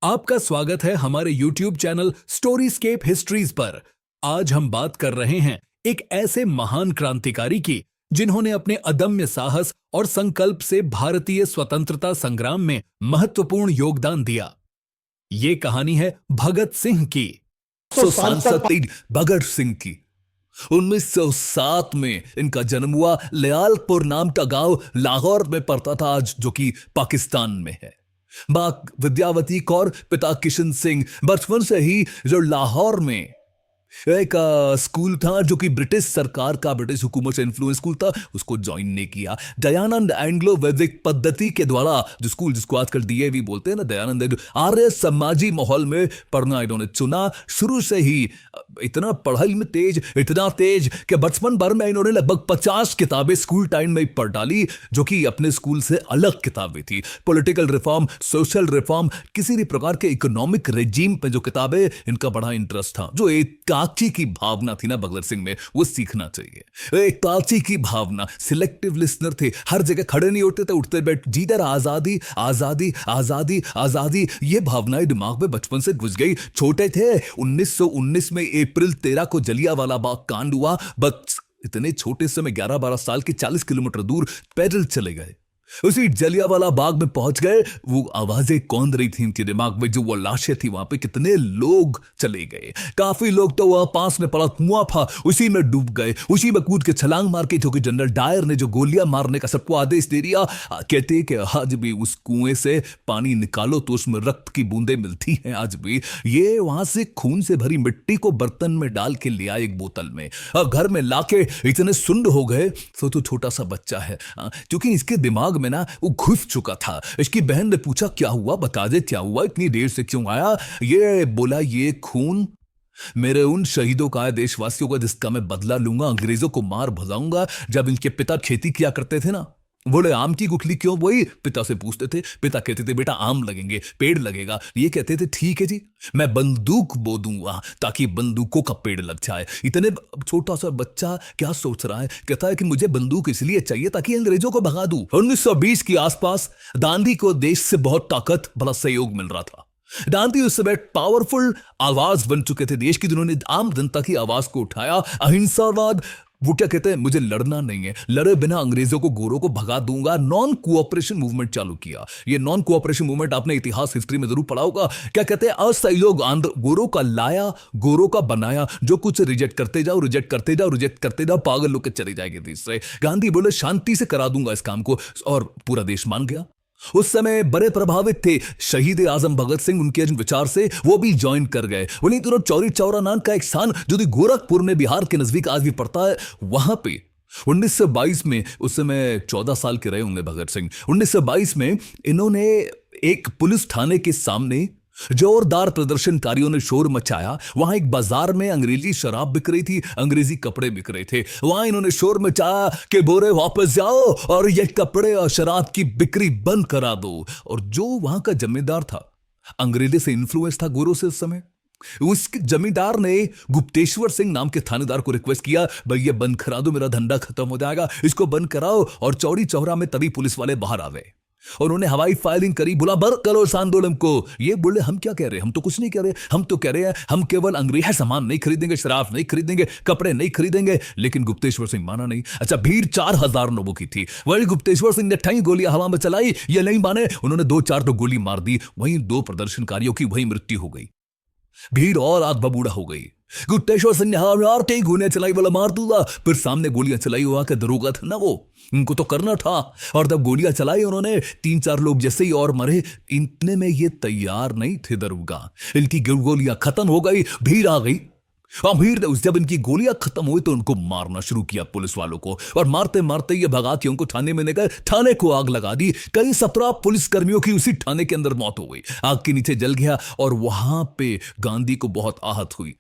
आपका स्वागत है हमारे YouTube चैनल स्टोरीस्केप हिस्ट्रीज पर। आज हम बात कर रहे हैं एक ऐसे महान क्रांतिकारी की जिन्होंने अपने अदम्य साहस और संकल्प से भारतीय स्वतंत्रता संग्राम में महत्वपूर्ण योगदान दिया। ये कहानी है भगत सिंह की। सांसद भगत सिंह की 1907 में इनका जन्म हुआ। लियालपुर नाम का गांव लाहौर में पड़ता था आज, जो कि पाकिस्तान में है। मां विद्यावती कौर, पिता किशन सिंह। बचपन से ही जो लाहौर में एक स्कूल था जो कि ब्रिटिश सरकार का, ब्रिटिश हुकूमत से इन्फ्लुएंस स्कूल था, उसको ज्वाइन नहीं किया। दयानंद एंग्लो वैदिक पद्धति के द्वारा जो स्कूल, जिसको आजकल डीएवी बोलते हैं ना, दयानंद आर्य समाजी माहौल में पढ़ना इन्होंने चुना। शुरू से ही इतना पढ़ाई में तेज, इतना तेज कि बचपन भर में इन्होंने लगभग 50 किताबें स्कूल टाइम में पढ़ डाली, जो कि अपने स्कूल से अलग किताबें थी। पॉलिटिकल रिफॉर्म, सोशल रिफॉर्म, किसी भी प्रकार के इकोनॉमिक रेजिम पे जो किताबें, इनका बड़ा इंटरेस्ट था। जो एकाकी की भावना थी ना भगत सिंह में, वो सीखना चाहिए। एकाकी की भावना, सिलेक्टिव लिसनर थे, हर जगह खड़े नहीं होते थे, उठते बैठ जिधर आजादी आजादी आजादी आजादी, ये भावनाएं दिमाग में बचपन से घुस गई। छोटे थे, 1919 में अप्रैल 13 को जलियांवाला बाग कांड हुआ। बस इतने छोटे समय 11-12 साल के 40 किलोमीटर दूर पैदल चले गए। उसी जलियांवाला बाग में पहुंच गए। वो आवाजें कौन रही थी इनके दिमाग में, जो वो लाशें थी वहां पे, कितने लोग चले गए। काफी लोग तो वहां पास में पड़ा कुआं था, उसी में डूब गए, उसी में कूद के छलांग मार के, क्योंकि जनरल डायर ने जो गोलियां मारने का सबको आदेश दे दिया। कहते कि आज भी उस कुएं से पानी निकालो तो उसमें रक्त की बूंदें मिलती हैं आज भी। ये वहां से खून से भरी मिट्टी को बर्तन में डाल के लिया एक बोतल में, और घर में लाके इतने सुंड हो गए। तो छोटा सा बच्चा है, क्योंकि इसके दिमाग में ना वो घुस चुका था। इसकी बहन ने पूछा, क्या हुआ, बता दे क्या हुआ, इतनी देर से क्यों आया? ये बोला, ये खून मेरे उन शहीदों का है, देशवासियों का, जिसका मैं बदला लूंगा, अंग्रेजों को मार भगाऊंगा। जब इनके पिता खेती किया करते थे ना। बोले, आम की गुठली क्यों? वही पिता से पूछते थे। पिता कहते थे, बेटा आम लगेंगे, पेड़ लगेगा। ये कहते थे, ठीक है जी, मैं बंदूक बो दूंगा ताकि बंदूकों का पेड़ लग जाए। इतने छोटा सा बच्चा क्या सोच रहा है? कहता है कि मुझे बंदूक इसलिए चाहिए ताकि अंग्रेजों को भगा दूं। 1920 के आसपास गांधी को देश से बहुत ताकत, बड़ा सहयोग मिल रहा था। गांधी उस समय पावरफुल आवाज बन चुके थे देश की, जिन्होंने आम जनता की आवाज को उठाया। अहिंसावाद, वो क्या कहते हैं, मुझे लड़ना नहीं है, लड़े बिना अंग्रेजों को, गोरों को भगा दूंगा। नॉन कोऑपरेशन मूवमेंट चालू किया। ये नॉन कोऑपरेशन मूवमेंट आपने इतिहास, हिस्ट्री में जरूर पढ़ा होगा। क्या कहते हैं, असहयोग आंदोलन, गोरों का लाया, गोरों का बनाया, जो कुछ रिजेक्ट करते जाओ, रिजेक्ट करते जाओ, रिजेक्ट करते जाओ, पागल लोग के चले जाएंगे देश से। गांधी बोले, शांति से करा दूंगा इस काम को, और पूरा देश मान गया। उस समय बड़े प्रभावित थे शहीद आजम भगत सिंह उनके विचार से, वो भी ज्वाइन कर गए। उन्हीं दिनों चौरी चौरा नाम का एक स्थान, जो गोरखपुर में बिहार के नजदीक आज भी पड़ता है, वहां पे 1922 में, उस समय 14 साल के रहे होंगे भगत सिंह, 1922 में इन्होंने एक पुलिस थाने के सामने जोरदार प्रदर्शनकारियों ने शोर मचाया। वहां एक बाजार में अंग्रेजी शराब बिक रही थी, अंग्रेजी कपड़े बिक रहे थे। वहां इन्होंने शोर मचाया कि बोरे वापस जाओ और ये कपड़े और शराब की बिक्री बंद करा दो। और जो वहां का जमींदार था, अंग्रेजी से इन्फ्लुएंस था गोरों से उस समय, उस जमींदार ने गुप्तेश्वर सिंह नाम के थानेदार को रिक्वेस्ट किया, भाई ये बंद करा दो, मेरा धंधा खत्म हो जाएगा, इसको बंद कराओ। और चौरी चौरा में तभी पुलिस वाले बाहर आ गए और उन्होंने हवाई फायरिंग करी। बोला, बर करो इस आंदोलन को। ये बोले, हम क्या कह रहे हैं, हम तो कुछ नहीं कह रहे, हम तो कह रहे हैं हम केवल अंग्रेजी सामान नहीं खरीदेंगे, शराब नहीं खरीदेंगे, कपड़े नहीं खरीदेंगे। लेकिन गुप्तेश्वर सिंह माना नहीं। अच्छा, भीड़ 4000 लोगों की थी। वही गुप्तेश्वर सिंह ने ठई गोलियां हवा में चलाई, ये नहीं माने, उन्होंने 2-4 तो गोली मार दी। वहीं 2 प्रदर्शनकारियों की वही मृत्यु हो गई। भीड़ और आग बबूढ़ा हो गई। गुप्तेश्वर सिंह ने हाथ गोलियां चलाई, बोला मार दूंगा। फिर सामने गोलियां चलाई, हुआ के दरोगा था ना वो, इनको तो करना था। और जब गोलियां चलाई उन्होंने, 3-4 लोग जैसे ही और मरे। इतने में ये तैयार नहीं थे दरोगा, इनकी गोलियां खत्म हो गई, भीड़ आ गई। और भीड़ ने जब इनकी गोलियां खत्म हुई तो उनको मारना शुरू किया पुलिस वालों को, और मारते मारते ये भगा के उनको थाने में लेकर थाने को आग लगा दी। कई 17 पुलिस कर्मियों की उसी थाने के अंदर मौत हो गई, आग के नीचे जल गया। और वहां पे गांधी को बहुत आहत हुई।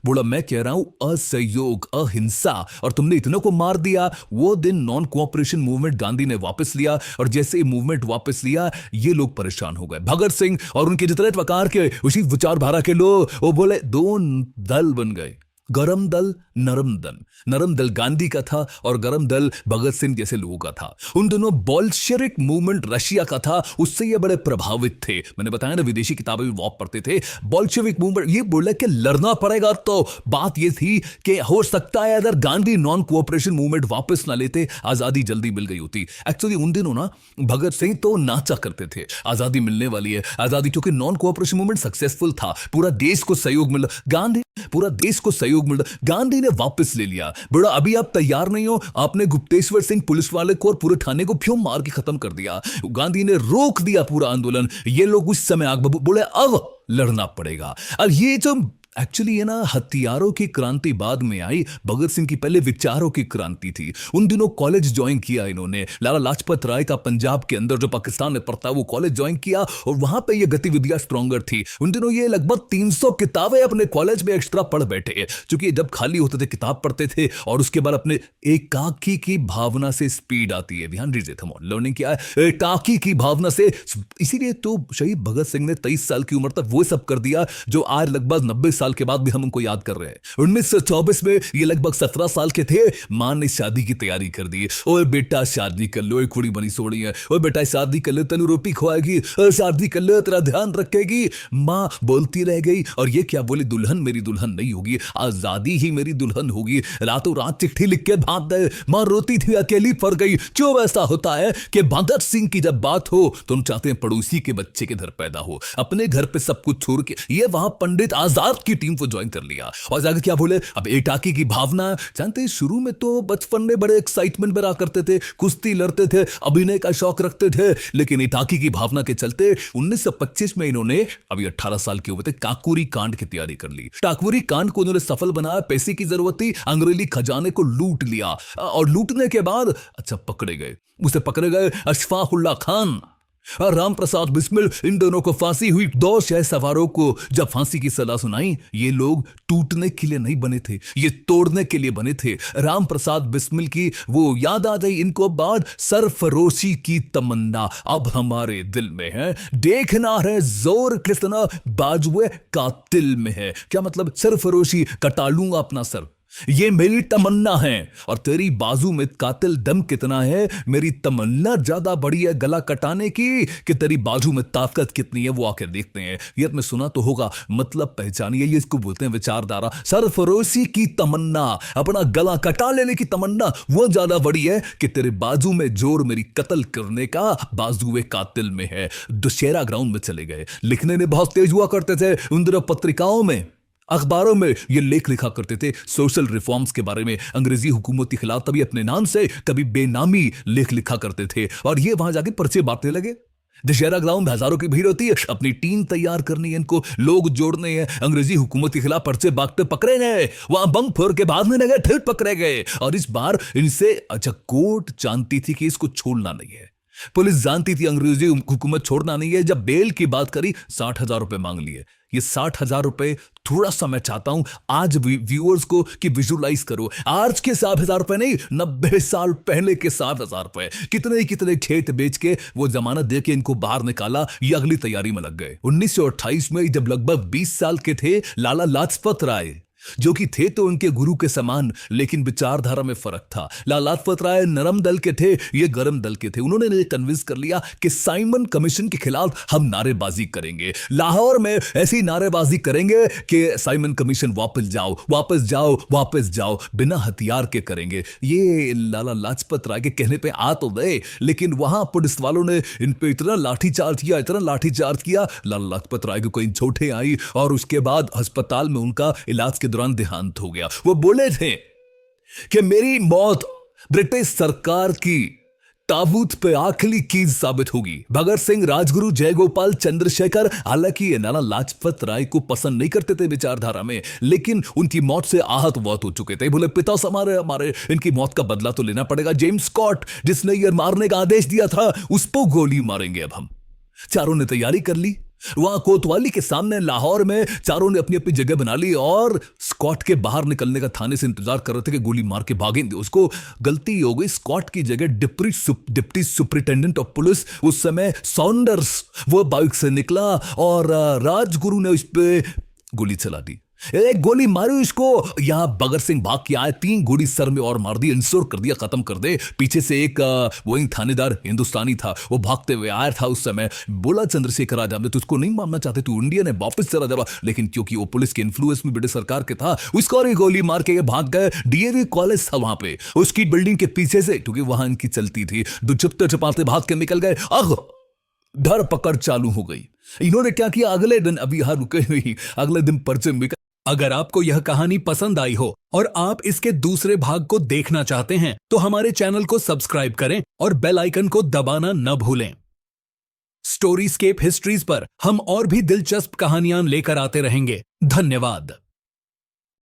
बोला, मैं कह रहा हूं असहयोग, अहिंसा, और तुमने इतनों को मार दिया। वो दिन नॉन कोऑपरेशन मूवमेंट गांधी ने वापस लिया, और जैसे ही मूवमेंट वापस लिया, ये लोग परेशान हो गए। भगत सिंह और उनके जितने प्रकार के उसी विचारधारा के लोग, वो बोले, 2 दल बन गए। गरम दल नरम दल। नरम दल गांधी का था और गरम दल भगत सिंह जैसे लोगों का था। उन दोनों बोल्शेविक मूवमेंट रशिया का था, उससे ये बड़े प्रभावित थे। मैंने बताया ना, विदेशी किताबें भी बहुत पढ़ते थे। बोल्शेविक मूवमेंट ये बोला कि लड़ना पड़ेगा, तो बात ये थी कि हो सकता है अगर गांधी नॉन कोऑपरेशन मूवमेंट वापस ना लेते, आजादी जल्दी मिल गई होती। एक्चुअली उन दिनों ना भगत सिंह तो नाचा करते थे, आजादी मिलने वाली है, आजादी, क्योंकि नॉन कोऑपरेशन मूवमेंट सक्सेसफुल था, पूरा देश को सहयोग मिला। गांधी पूरा देश को सहयोग मिला, गांधी ने वापस ले लिया। बड़ा अभी आप तैयार नहीं हो, आपने गुप्तेश्वर सिंह पुलिस वाले को और पूरे थाने को क्यों मार के खत्म कर दिया। गांधी ने रोक दिया पूरा आंदोलन। ये लोग उस समय आग बबू बोले अब लड़ना पड़ेगा। और ये जो एक्चुअली ये ना हथियारों की क्रांति बाद में आई, भगत सिंह की पहले विचारों की क्रांति थी। उन दिनों कॉलेज ज्वाइन किया इन्होंने, लाला लाजपत राय का पंजाब के अंदर जो पाकिस्तान में पड़ता वो कॉलेज ज्वाइन किया और वहां पे ये गतिविधियां स्ट्रॉन्गर थी। उन दिनों ये लगभग 300 किताबें अपने कॉलेज में एक्स्ट्रा पढ़ बैठे, क्योंकि जब खाली होते थे किताब पढ़ते थे और उसके बाद अपने एकाकी की भावना से स्पीड आती है। ध्यान दीजिए, लर्निंग क्या है, एकाकी की भावना से। इसीलिए तो शहीद भगत सिंह ने 23 साल की उम्र तक वो सब कर दिया जो आज लगभग 90 साल के बाद भी हम उनको याद कर रहे हैं। 1924 में ये लगभग 17 साल के थे, मां ने शादी की तैयारी कर दी। ओए बेटा शादी कर लो, एक कुड़ी बनी सोड़ी है, ओए बेटा शादी कर ले, तेनू रोटी खुआएगी, शादी कर ले, तेरा ध्यान रखेगी। मां बोलती रह गई और ये क्या बोली, दुल्हन मेरी दुल्हन नहीं होगी, आजादी ही मेरी दुल्हन होगी। रातों रात चिट्ठी लिख के भाग गए, मां रोती थी, अकेली पड़ गई। क्यों ऐसा होता है कि भगत सिंह की जब बात हो तो हम चाहते हैं पड़ोसी के बच्चे के घर पैदा हो, अपने घर पे सब कुछ छोड़ के। ये वहां पंडित आजाद की टीम को ज्वाइन कर लिया और जाकर क्या बोले, अब एकाकी की भावना। जानते हैं शुरू में तो बचपन में बड़े एक्साइटमेंट में रहा करते थे, कुश्ती लड़ते थे, अभिनय का शौक रखते थे, लेकिन एकाकी की भावना के चलते 1925 में इन्होंने, अभी 18 साल के हुए थे, काकोरी कांड की तैयारी कर ली। काकोरी कांड को इन्होंने सफल बनाया, पैसे की जरूरत थी, अंग्रेजी खजाने को लूट लिया और लूटने के बाद अच्छा पकड़े गए। उसे पकड़े गए अशफाकुल्ला खान और राम प्रसाद बिस्मिल, इन दोनों को फांसी हुई। 2 शह सवारों को जब फांसी की सलाह सुनाई, ये लोग टूटने के लिए नहीं बने थे, ये तोड़ने के लिए बने थे। राम प्रसाद बिस्मिल की वो याद आ गई इनको बाद, सरफरोशी की तमन्ना अब हमारे दिल में है, देखना है जोर कितना बाजुए कातिल में है। क्या मतलब, सरफरोशी, कटा लूंगा अपना सर, ये मेरी तमन्ना है, और तेरी बाजू में कातिल दम कितना है, मेरी तमन्ना ज्यादा बड़ी है गला कटाने की कि तेरी बाजू में ताकत कितनी है, वो आके देखते हैं। ये आपने सुना तो होगा, मतलब पहचानिए, ये इसको बोलते हैं विचारधारा। सरफरोशी की तमन्ना, अपना गला कटा लेने की तमन्ना, वो ज्यादा बड़ी है कि तेरे बाजू में जोर मेरी कत्ल करने का बाजुए कातिल में है। दुशहरा ग्राउंड में चले गए, लिखने में बहुत तेज हुआ करते थे उन दिनों, पत्रिकाओं में, अखबारों में ये लेख लिखा करते थे सोशल रिफॉर्म्स के बारे में, अंग्रेजी हुकूमत के खिलाफ, तभी अपने नाम से कभी बेनामी लेख लिखा करते थे और ये वहां जाके पर्चे बांटने लगे। दशहरा ग्राउंड में हजारों की भीड़ होती है, अपनी टीम तैयार करनी है, इनको लोग जोड़ने हैं, अंग्रेजी हुकूमत के खिलाफ पर्चे बांटते पकड़े गए, वहां बम फोड़ के भागने लगे, फिर पकड़े गए। और इस बार इनसे अच्छा कोर्ट जानती थी कि इसको छोड़ना नहीं है, पुलिस जानती थी अंग्रेजी हुकूमत छोड़ना नहीं है। जब बेल की बात करी 60,000 रुपए मांग लिए। ये 60,000 रुपए थोड़ा सा मैं चाहता हूं आज व्यूअर्स को कि विजुलाइज करो, आज के 60,000 रुपए नहीं, 90 साल पहले के 60,000 रुपए। कितने कितने खेत बेच के वो जमानत दे के इनको बाहर निकाला, ये अगली तैयारी में लग गए। 1928 में जब लगभग 20 साल के थे, लाला लाजपत राय, जो कि थे तो उनके गुरु के समान, लेकिन विचारधारा में फर्क था। लाला लाजपत राय नरम दल के थे, ये गरम दल के थे। उन्होंने कन्विंस कर लिया कि साइमन कमीशन के खिलाफ हम नारेबाजी करेंगे, लाहौर में ऐसी नारेबाजी करेंगे कि साइमन कमीशन वापस जाओ, वापस जाओ, वापस जाओ, बिना हथियार के करेंगे। ये लाला लाजपत राय के कहने पे आ तो गए, लेकिन वहां पुलिस वालों ने इन पे इतना लाठीचार्ज किया, इतना लाठीचार्ज किया, लाला लाजपत राय को कोई चोटें आई और उसके बाद अस्पताल में उनका इलाज के दौरान देहांत हो गया। वो बोले थे कि मेरी मौत ब्रिटिश सरकार की ताबूत पे आखिरी कीज साबित होगी। भगत सिंह, राजगुरु, जयगोपाल, चंद्रशेखर, हालांकि ये लाला लाजपत राय को पसंद नहीं करते थे विचारधारा में, लेकिन उनकी मौत से आहत बहुत हो चुके थे। बोले पिता हमारे इनकी मौत का बदला तो लेना पड़ेगा। जेम्स स्कॉट, जिसने ये मारने का आदेश दिया था, उस पर गोली मारेंगे अब हम। चारों ने तैयारी कर ली, वहां कोतवाली के सामने लाहौर में चारों ने अपनी अपनी जगह बना ली और स्कॉट के बाहर निकलने का थाने से इंतजार कर रहे थे कि गोली मार के भागेंगे। उसको गलती हो गई, स्कॉट की जगह डिप्टी सुपरिटेंडेंट ऑफ पुलिस उस समय सॉन्डर्स, वो बाइक से निकला और राजगुरु ने उस पर गोली चला दी। एक गोली मारी उसको, यहां भगत सिंह भाग के आए, 3 गोली सर में और मार दी, इंश्योर कर दिया खत्म कर दे। पीछे से एक वही थानेदार हिंदुस्तानी था, वो भागते हुए आया था उस समय। बोला चंद्रशेखर आजाद ने तुझको नहीं मारना चाहते, तू इंडियन है, वापस चला जा। लेकिन क्योंकि वो पुलिस के इन्फ्लुएंस में ब्रिटिश सरकार के था, उसको और एक गोली मार के भाग गए। डीएवी कॉलेज था वहां पे, उसकी बिल्डिंग के पीछे से, क्योंकि वहां इनकी चलती थी, दो छुपते छुपाते भाग के निकल गए। धरपकड़ चालू हो गई। इन्होंने क्या किया, अगले दिन, अभी यहां रुके हुए, अगले दिन पर्चे में। अगर आपको यह कहानी पसंद आई हो और आप इसके दूसरे भाग को देखना चाहते हैं तो हमारे चैनल को सब्सक्राइब करें और बेल आइकन को दबाना न भूलें। स्टोरीस्केप हिस्ट्रीज पर हम और भी दिलचस्प कहानियां लेकर आते रहेंगे। धन्यवाद।